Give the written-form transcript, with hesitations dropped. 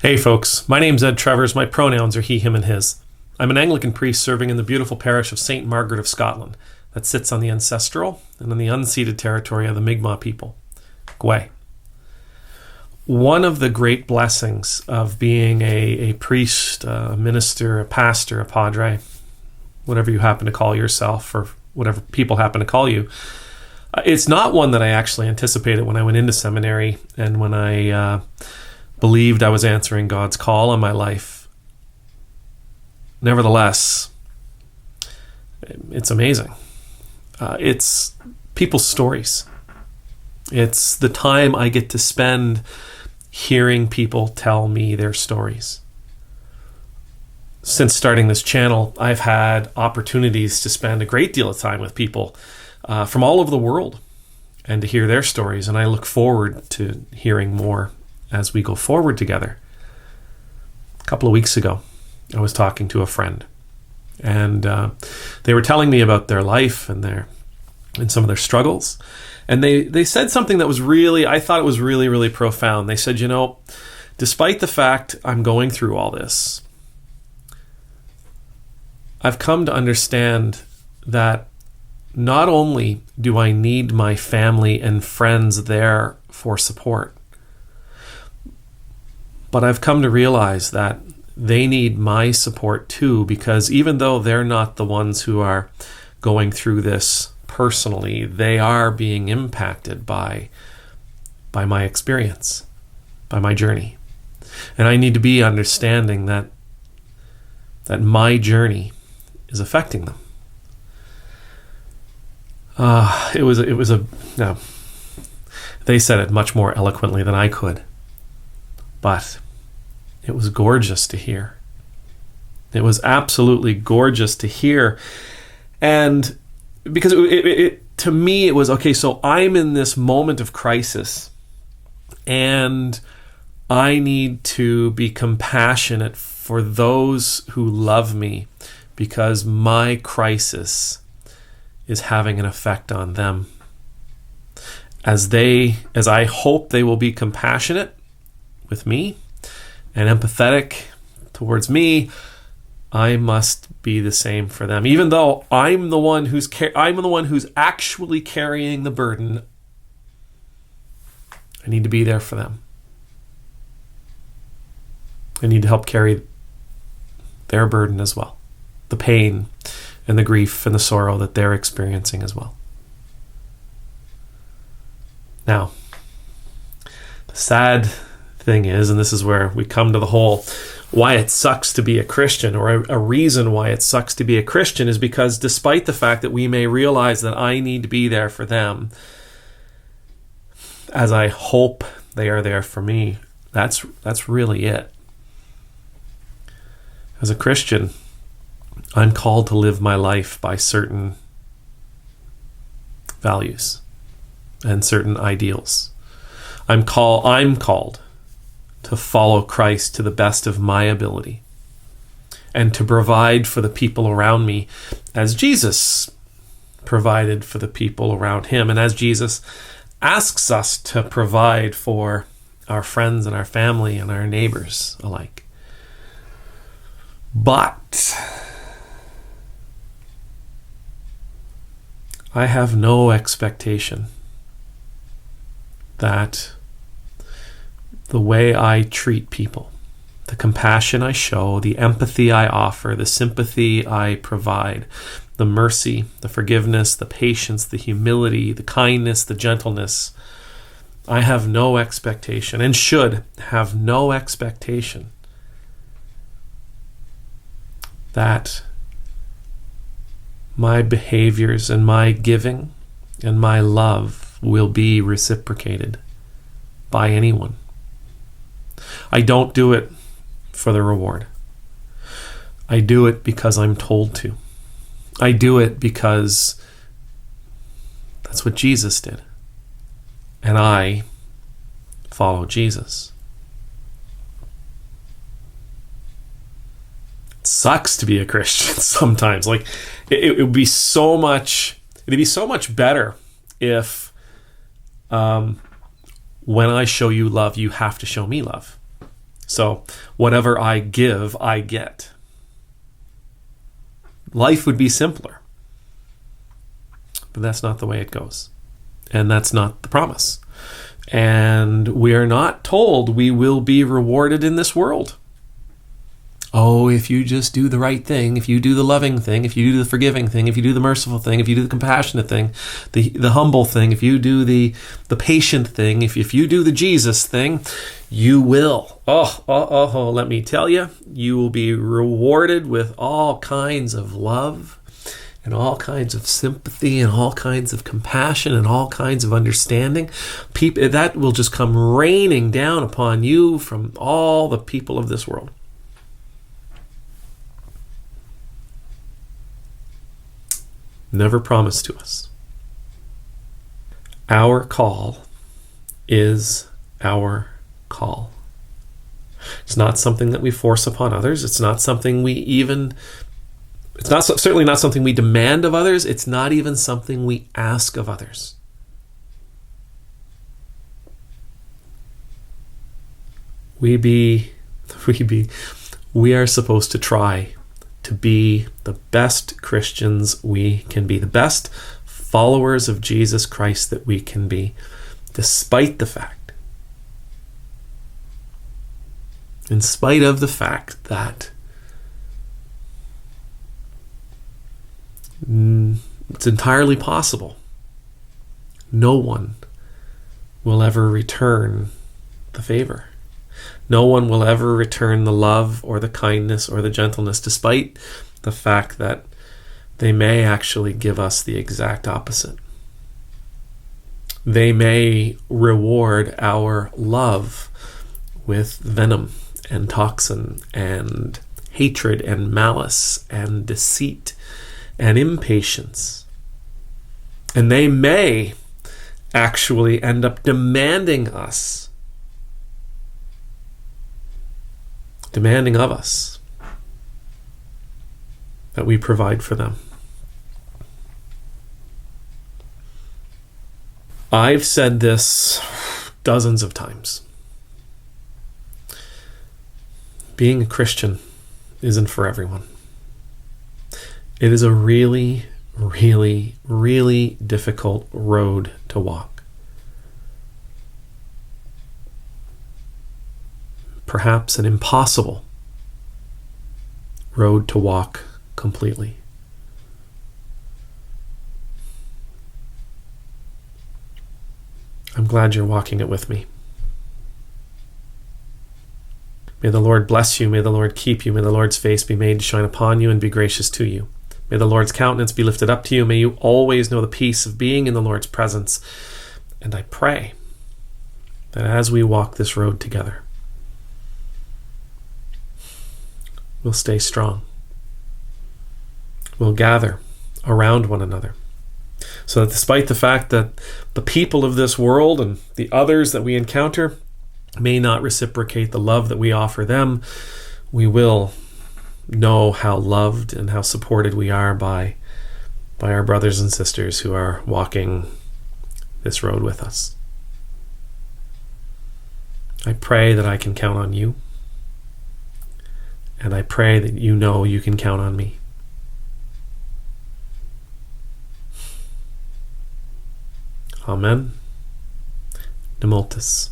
Hey folks, my name's Ed Travers. My pronouns are he, him, and his. I'm an Anglican priest serving in the beautiful parish of St. Margaret of Scotland that sits on the ancestral and on the unceded territory of the Mi'kmaq people, Gwe. One of the great blessings of being a priest, a minister, a pastor, a padre, whatever you happen to call yourself or whatever people happen to call you, it's not one that I actually anticipated when I went into seminary and when I believed I was answering God's call on my life. Nevertheless, it's amazing. It's people's stories. It's the time I get to spend hearing people tell me their stories. Since starting this channel, I've had opportunities to spend a great deal of time with people from all over the world and to hear their stories, and I look forward to hearing more as we go forward together. A couple of weeks ago, I was talking to a friend, and they were telling me about their life and some of their struggles. And they said something that was I thought it was really, really profound. They said, despite the fact I'm going through all this, I've come to understand that not only do I need my family and friends there for support, but I've come to realize that they need my support too, because even though they're not the ones who are going through this personally, they are being impacted by my experience, by my journey. And I need to be understanding that my journey is affecting them. They said it much more eloquently than I could, but it was gorgeous to hear. It was absolutely gorgeous to hear. And because to me, it was, okay, so I'm in this moment of crisis and I need to be compassionate for those who love me because my crisis is having an effect on them. As I hope they will be compassionate with me and empathetic towards me, I must be the same for them. Even though I'm the one who's actually carrying the burden, I need to be there for them. I need to help carry their burden as well, the pain and the grief and the sorrow that they're experiencing as well. Now, the sad thing is, and this is where we come to the whole why it sucks to be a Christian, or a reason why it sucks to be a Christian, is because despite the fact that we may realize that I need to be there for them, as I hope they are there for me, that's really it. As a Christian, I'm called to live my life by certain values and certain ideals. I'm called to follow Christ to the best of my ability and to provide for the people around me as Jesus provided for the people around him, and as Jesus asks us to provide for our friends and our family and our neighbors alike. But I have no expectation that the way I treat people, the compassion I show, the empathy I offer, the sympathy I provide, the mercy, the forgiveness, the patience, the humility, the kindness, the gentleness, I have no expectation and should have no expectation that my behaviors and my giving and my love will be reciprocated by anyone. I don't do it for the reward. I do it because I'm told to. I do it because that's what Jesus did. And I follow Jesus. It sucks to be a Christian sometimes. Like it would be so much. It'd be so much better if when I show you love, you have to show me love. So whatever I give, I get. Life would be simpler. But that's not the way it goes. And that's not the promise. And we are not told we will be rewarded in this world. Oh, if you just do the right thing, if you do the loving thing, if you do the forgiving thing, if you do the merciful thing, if you do the compassionate thing, the humble thing, if you do the patient thing, if you do the Jesus thing, you will. Let me tell you, you will be rewarded with all kinds of love and all kinds of sympathy and all kinds of compassion and all kinds of understanding. That will just come raining down upon you from all the people of this world. Never promised to us. Our call is our call. It's not something that we force upon others. It's not something certainly not something we demand of others. It's not even something we ask of others. We are supposed to try to be the best Christians we can be, the best followers of Jesus Christ that we can be, despite the fact, in spite of the fact that it's entirely possible no one will ever return the favor. No one will ever return the love or the kindness or the gentleness, despite the fact that they may actually give us the exact opposite. They may reward our love with venom and toxin and hatred and malice and deceit and impatience. And they may actually end up demanding of us that we provide for them. I've said this dozens of times. Being a Christian isn't for everyone. It is a really, really, really difficult road to walk. Perhaps an impossible road to walk completely. I'm glad you're walking it with me. May the Lord bless you. May the Lord keep you. May the Lord's face be made to shine upon you and be gracious to you. May the Lord's countenance be lifted up to you. May you always know the peace of being in the Lord's presence. And I pray that as we walk this road together, we'll stay strong. We'll gather around one another, so that despite the fact that the people of this world and the others that we encounter may not reciprocate the love that we offer them, we will know how loved and how supported we are by our brothers and sisters who are walking this road with us. I pray that I can count on you. And I pray that you know you can count on me. Amen. Demultus.